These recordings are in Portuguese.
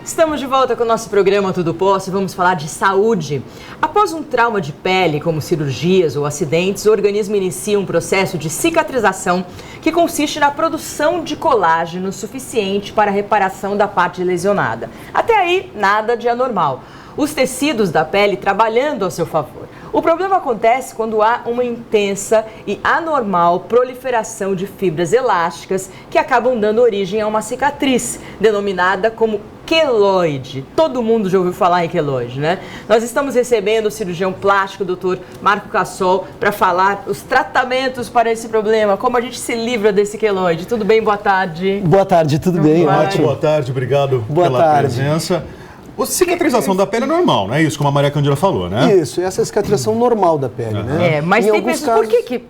Estamos de volta com o nosso programa Tudo Posso e vamos falar de saúde. Após um trauma de pele, como cirurgias ou acidentes, o organismo inicia um processo de cicatrização que consiste na produção de colágeno suficiente para a reparação da parte lesionada. Até aí, nada de anormal. Os tecidos da pele trabalhando a seu favor. O problema acontece quando há uma intensa e anormal proliferação de fibras elásticas que acabam dando origem a uma cicatriz, denominada como queloide. Todo mundo já ouviu falar em queloide, né? Nós estamos recebendo o cirurgião plástico, Dr. Marco Cassol, para falar os tratamentos para esse problema, como a gente se livra desse queloide. Tudo bem? Boa tarde. Boa tarde, tudo bem? Ótimo. Boa tarde, obrigado pela presença. A cicatrização da pele é normal, não é isso? Como a Maria Cândida falou, né? Isso, essa é a cicatrização normal da pele, né? É, mas tem pessoas... Por que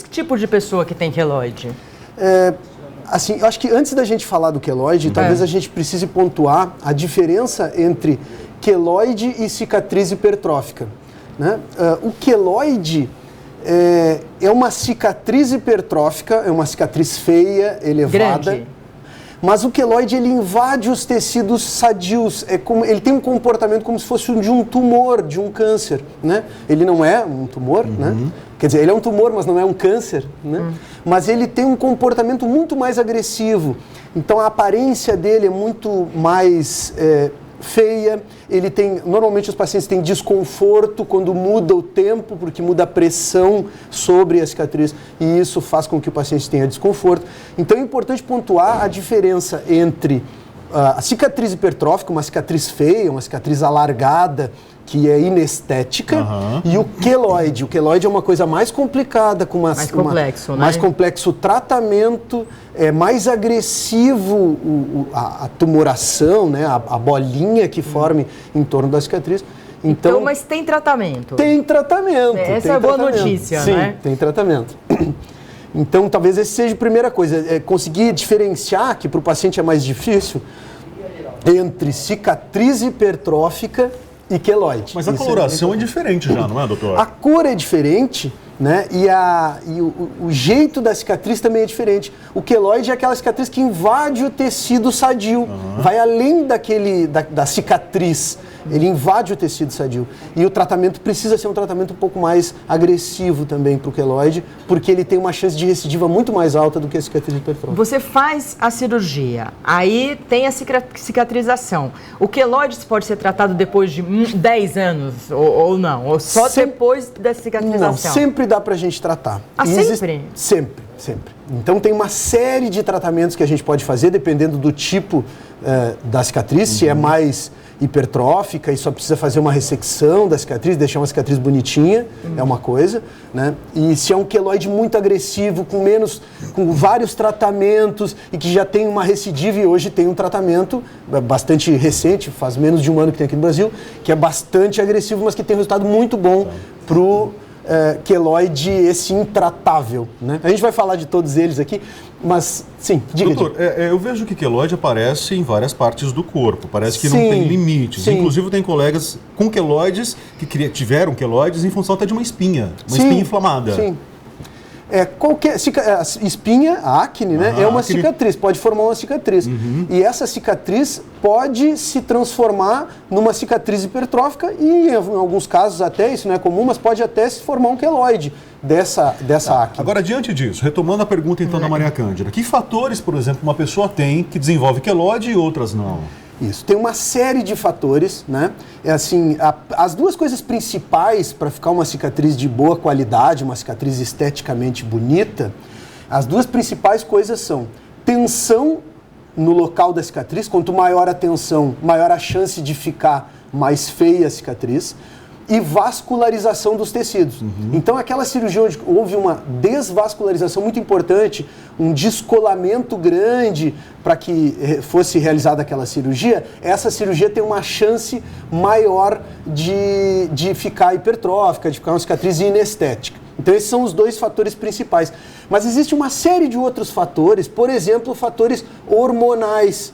tipo de pessoa que tem queloide? Assim, eu acho que antes da gente falar do queloide, talvez a gente precise pontuar a diferença entre queloide e cicatriz hipertrófica, né? O queloide é uma cicatriz hipertrófica, é uma cicatriz feia, elevada. Grande. Mas o queloide, ele invade os tecidos sadios, ele tem um comportamento como se fosse de um tumor, de um câncer, né? Ele não é um tumor, né? Quer dizer, ele é um tumor, mas não é um câncer, né? Mas ele tem um comportamento muito mais agressivo. Então a aparência dele é muito mais feia, normalmente os pacientes têm desconforto quando muda o tempo, porque muda a pressão sobre a cicatriz e isso faz com que o paciente tenha desconforto. Então é importante pontuar a diferença entre a cicatriz hipertrófica, uma cicatriz feia, uma cicatriz alargada, que é inestética, e o queloide. O queloide é uma coisa mais complicada, com mais complexo tratamento, mais agressivo a tumoração, né, a bolinha que forme em torno da cicatriz. Então, mas tem tratamento? Tem tratamento. Essa é a boa notícia, sim, né? Tem tratamento. Então, talvez essa seja a primeira coisa, conseguir diferenciar, que para o paciente é mais difícil, entre cicatriz hipertrófica e queloide. Mas a coloração é diferente já, não é, doutor? A cor é diferente, né? E o jeito da cicatriz também é diferente. O queloide é aquela cicatriz que invade o tecido sadio, vai além da cicatriz. Ele invade o tecido sadio. E o tratamento precisa ser um tratamento um pouco mais agressivo também para o queloide, porque ele tem uma chance de recidiva muito mais alta do que a cicatriz hipertrófica. Você faz a cirurgia, aí tem a cicatrização. O queloide pode ser tratado depois de 10 anos ou não? Ou só depois da cicatrização? Não, sempre dá para a gente tratar. Sempre? Sempre. Então tem uma série de tratamentos que a gente pode fazer, dependendo do tipo da cicatriz, se é mais hipertrófica e só precisa fazer uma ressecção da cicatriz, deixar uma cicatriz bonitinha, é uma coisa, né? E se é um queloide muito agressivo, com vários tratamentos e que já tem uma recidiva, e hoje tem um tratamento bastante recente, faz menos de um ano que tem aqui no Brasil, que é bastante agressivo, mas que tem um resultado muito bom pro queloide esse intratável, né? A gente vai falar de todos eles aqui, mas sim, diga. Doutor, eu vejo que queloide aparece em várias partes do corpo, parece que não tem limites. Sim. Inclusive tem colegas com queloides que tiveram queloides em função até de uma espinha inflamada. Sim. Qualquer espinha, a acne, né, é uma cicatriz, pode formar uma cicatriz. E essa cicatriz pode se transformar numa cicatriz hipertrófica e, em alguns casos até, isso não é comum, mas pode até se formar um queloide dessa acne. Agora, diante disso, retomando a pergunta então da Maria Cândida, que fatores, por exemplo, uma pessoa tem que desenvolve queloide e outras não? Isso, tem uma série de fatores, né? As duas coisas principais para ficar uma cicatriz de boa qualidade, uma cicatriz esteticamente bonita, as duas principais coisas são tensão no local da cicatriz. Quanto maior a tensão, maior a chance de ficar mais feia a cicatriz, e vascularização dos tecidos. Então, aquela cirurgia onde houve uma desvascularização muito importante, um descolamento grande para que fosse realizada aquela cirurgia, essa cirurgia tem uma chance maior de ficar hipertrófica, de ficar uma cicatriz inestética. Então, esses são os dois fatores principais. Mas existe uma série de outros fatores, por exemplo, fatores hormonais,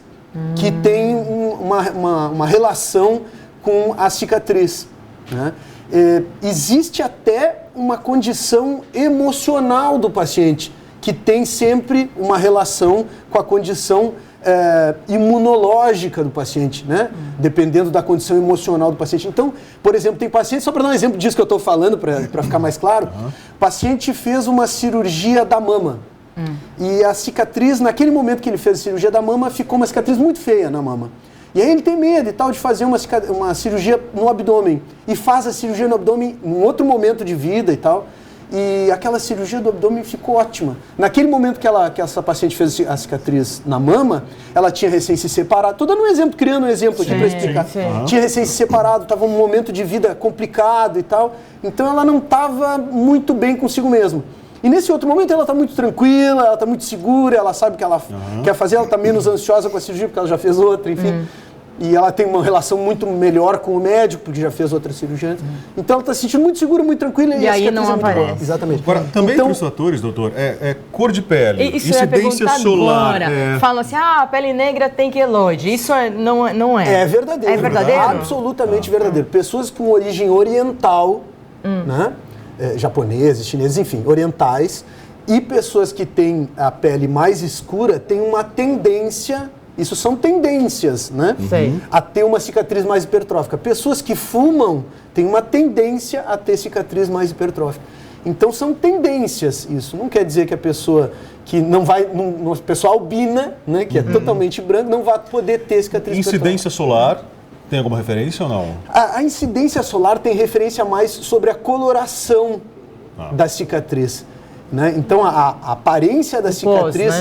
que têm uma relação com a cicatriz, né? Existe até uma condição emocional do paciente que tem sempre uma relação com a condição imunológica do paciente, né? Dependendo da condição emocional do paciente. Então, por exemplo, tem paciente, só para dar um exemplo disso que eu estou falando, para ficar mais claro, o paciente fez uma cirurgia da mama. E a cicatriz, naquele momento que ele fez a cirurgia da mama, ficou uma cicatriz muito feia na mama. E aí ele tem medo e tal de fazer uma cirurgia no abdômen. E faz a cirurgia no abdômen em outro momento de vida e tal. E aquela cirurgia do abdômen ficou ótima. Naquele momento que essa paciente fez a cicatriz na mama, ela tinha recém se separado. Estou dando um exemplo, criando um exemplo aqui para explicar. Tinha recém se separado, estava um momento de vida complicado e tal. Então ela não estava muito bem consigo mesma. E nesse outro momento ela está muito tranquila, ela está muito segura, ela sabe o que ela quer fazer, ela está menos ansiosa com a cirurgia porque ela já fez outra, enfim. E ela tem uma relação muito melhor com o médico, porque já fez outra cirurgia antes. Então ela está se sentindo muito segura, muito tranquila. E aí não aparece. Exatamente. Agora, também entre os fatores, doutor, cor de pele, incidência solar. Falam assim, a pele negra tem queloide. Isso não é? É verdadeiro. É verdadeiro? Absolutamente verdadeiro. Pessoas com origem oriental, né? Japoneses, chineses, enfim, orientais, e pessoas que têm a pele mais escura têm uma tendência... Isso são tendências, né? A ter uma cicatriz mais hipertrófica. Pessoas que fumam têm uma tendência a ter cicatriz mais hipertrófica. Então são tendências isso. Não quer dizer que a pessoa que não vai... Uma pessoa albina, né, que é totalmente branca, não vai poder ter cicatriz hipertrófica. Incidência solar, tem alguma referência ou não? A incidência solar tem referência mais sobre a coloração da cicatriz. Né? Então a aparência da cicatriz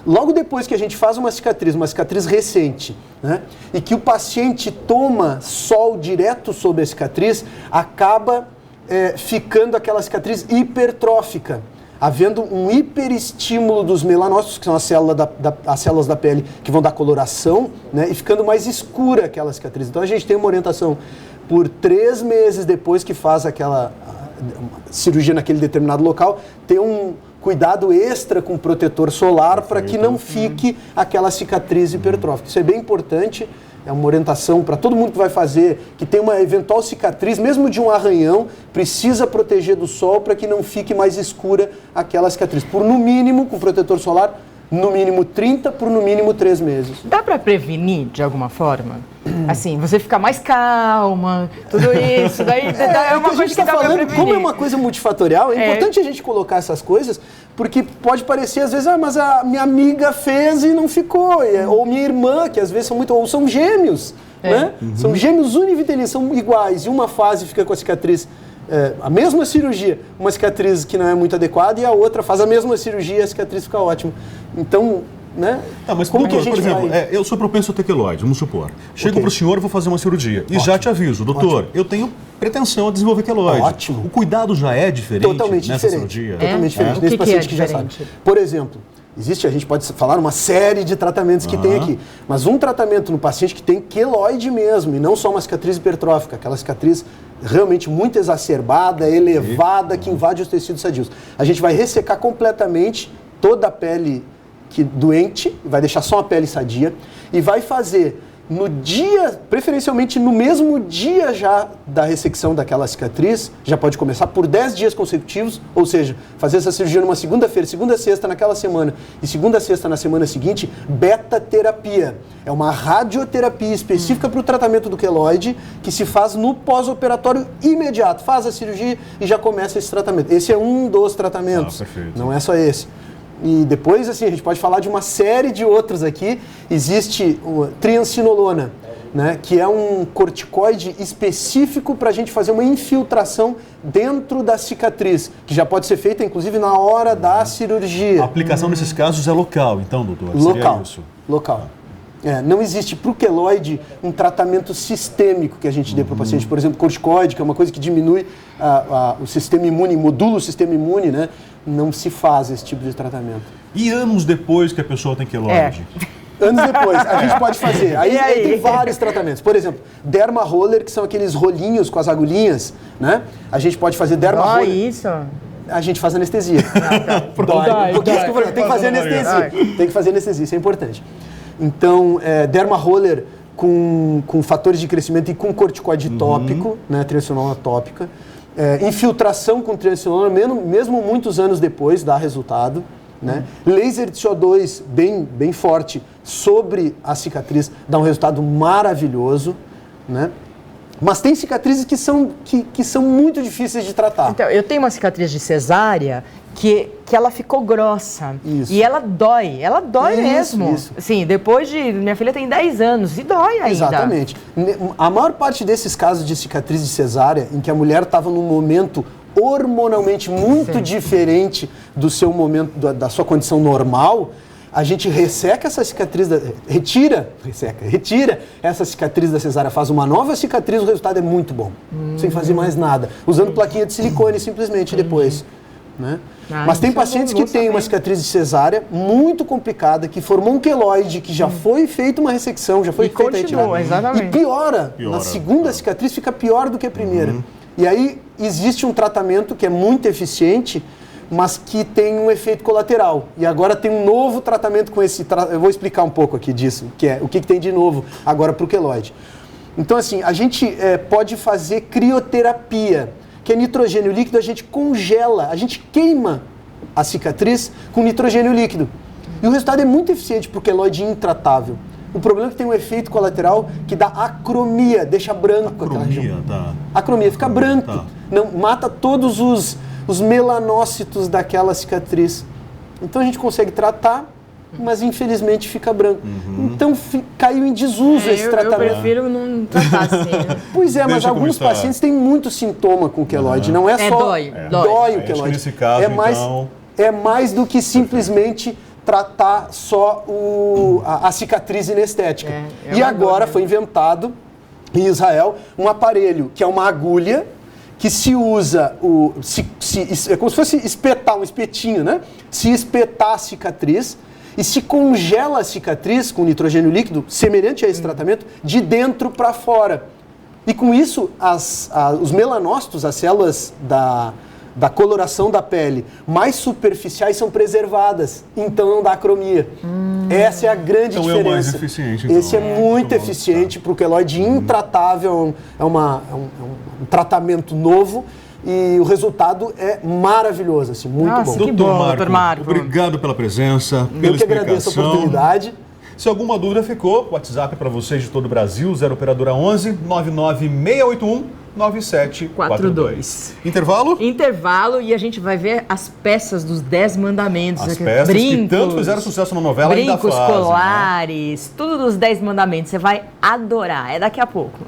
logo depois que a gente faz uma cicatriz recente, né? E que o paciente toma sol direto sobre a cicatriz, acaba ficando aquela cicatriz hipertrófica, havendo um hiperestímulo dos melanócitos, que são as células da pele que vão dar coloração, né? E ficando mais escura aquela cicatriz. Então a gente tem uma orientação por 3 meses depois que faz aquela cirurgia naquele determinado local, ter um cuidado extra com protetor solar para que não fique aquela cicatriz hipertrófica. Isso é bem importante, é uma orientação para todo mundo que vai fazer, que tem uma eventual cicatriz, mesmo de um arranhão, precisa proteger do sol para que não fique mais escura aquela cicatriz. Por no mínimo, com protetor solar, no mínimo 30 por no mínimo 3 meses. Dá para prevenir de alguma forma? Assim, você ficar mais calma, tudo isso, daí é uma coisa que dá para prevenir. Como é uma coisa multifatorial, é importante a gente colocar essas coisas, porque pode parecer às vezes, mas a minha amiga fez e não ficou, ou minha irmã, que às vezes ou são gêmeos, né? São gêmeos univitelinos, são iguais, e uma fase fica com a cicatriz, a mesma cirurgia, uma cicatriz que não é muito adequada, e a outra faz a mesma cirurgia e a cicatriz fica ótima. Então, né? Mas como que a gente, por exemplo, eu sou propenso a ter queloide, vamos supor. Chego para o senhor e vou fazer uma cirurgia. E já te aviso, doutor, eu tenho pretensão a desenvolver queloide. Ótimo. O cuidado já é diferente nessa cirurgia? Totalmente diferente, nesse paciente que já sabe. Por exemplo, a gente pode falar uma série de tratamentos que tem aqui, mas um tratamento no paciente que tem queloide mesmo, e não só uma cicatriz hipertrófica, aquela cicatriz realmente muito exacerbada, elevada, que invade os tecidos sadios. A gente vai ressecar completamente toda a pele doente, vai deixar só a pele sadia, e vai fazer no dia, preferencialmente no mesmo dia já da ressecção daquela cicatriz, já pode começar por 10 dias consecutivos, ou seja, fazer essa cirurgia numa segunda-feira, segunda a sexta naquela semana e segunda a sexta na semana seguinte, beta-terapia. É uma radioterapia específica para o tratamento do queloide que se faz no pós-operatório imediato. Faz a cirurgia e já começa esse tratamento. Esse é um dos tratamentos, não é só esse. E depois, assim, a gente pode falar de uma série de outros aqui. Existe o triancinolona, né, que é um corticoide específico para a gente fazer uma infiltração dentro da cicatriz, que já pode ser feita, inclusive, na hora da cirurgia. A aplicação nesses casos é local, então, doutor? Local. Não existe para o queloide um tratamento sistêmico que a gente dê para o paciente. Por exemplo, corticoide, que é uma coisa que diminui o sistema imune, modula o sistema imune, né? Não se faz esse tipo de tratamento. E anos depois que a pessoa tem queloide? Anos depois, a gente pode fazer. Aí tem vários tratamentos. Por exemplo, derma roller, que são aqueles rolinhos com as agulhinhas, né? A gente pode fazer derma roller. Isso. A gente faz anestesia. Tem que fazer anestesia. Tem que fazer anestesia, isso é importante. Então, derma roller com fatores de crescimento e com corticoide tópico, né, triancinolona tópica. Infiltração com triamcinolona, mesmo muitos anos depois, dá resultado. Né? Laser de CO2 bem forte sobre a cicatriz dá um resultado maravilhoso. Né? Mas tem cicatrizes que são muito difíceis de tratar. Então, eu tenho uma cicatriz de cesárea que ela ficou grossa. Isso. E ela dói mesmo. Isso. Sim, depois de... Minha filha tem 10 anos e dói ainda. Exatamente. A maior parte desses casos de cicatriz de cesárea, em que a mulher estava num momento hormonalmente muito diferente do seu momento, da sua condição normal, a gente resseca essa cicatriz, retira essa cicatriz da cesárea, faz uma nova cicatriz, o resultado é muito bom, sem fazer mais nada, usando plaquinha de silicone simplesmente depois. Né? Mas tem pacientes que têm uma cicatriz de cesárea muito complicada, que formou um queloide, que já foi feita uma ressecção, já foi feita a retirada, e piora. Na segunda cicatriz fica pior do que a primeira. E aí existe um tratamento que é muito eficiente, mas que tem um efeito colateral. E agora tem um novo tratamento com esse... Eu vou explicar um pouco aqui disso, que é o que tem de novo agora para o queloide. Então, assim, a gente pode fazer crioterapia, que é nitrogênio líquido, a gente congela, a gente queima a cicatriz com nitrogênio líquido. E o resultado é muito eficiente para o queloide intratável. O problema é que tem um efeito colateral que dá acromia, deixa branco aquela região. Acromia, fica branco. Não, mata todos os melanócitos daquela cicatriz. Então a gente consegue tratar, mas infelizmente fica branco. Então caiu em desuso esse tratamento. Eu prefiro não tratar assim. Pois é, mas alguns pacientes têm muito sintoma com o queloide. Não é só dói o queloide. Nesse caso, é mais do que simplesmente tratar só a cicatriz inestética. E agora foi inventado em Israel um aparelho que é uma agulha que se usa, é como se fosse espetar, um espetinho, né? Se espetar a cicatriz e se congela a cicatriz com nitrogênio líquido, semelhante a esse tratamento, de dentro para fora. E com isso, os melanócitos, as células da coloração da pele mais superficiais são preservadas, então não dá acromia. Essa é a grande diferença. É o mais eficiente. Então. Esse é muito eficiente para o queloide intratável, é um tratamento novo e o resultado é maravilhoso, assim, muito bom. Doutor Marco, obrigado pela presença, pela explicação. Eu que agradeço a oportunidade. Se alguma dúvida ficou, o WhatsApp para vocês de todo o Brasil, 0 operadora 11 99681 9742. Intervalo? Intervalo e a gente vai ver as peças dos 10 mandamentos. As peças que tanto fizeram sucesso na novela ainda fazem. Brincos, colares, tudo dos 10 mandamentos. Você vai adorar. É daqui a pouco.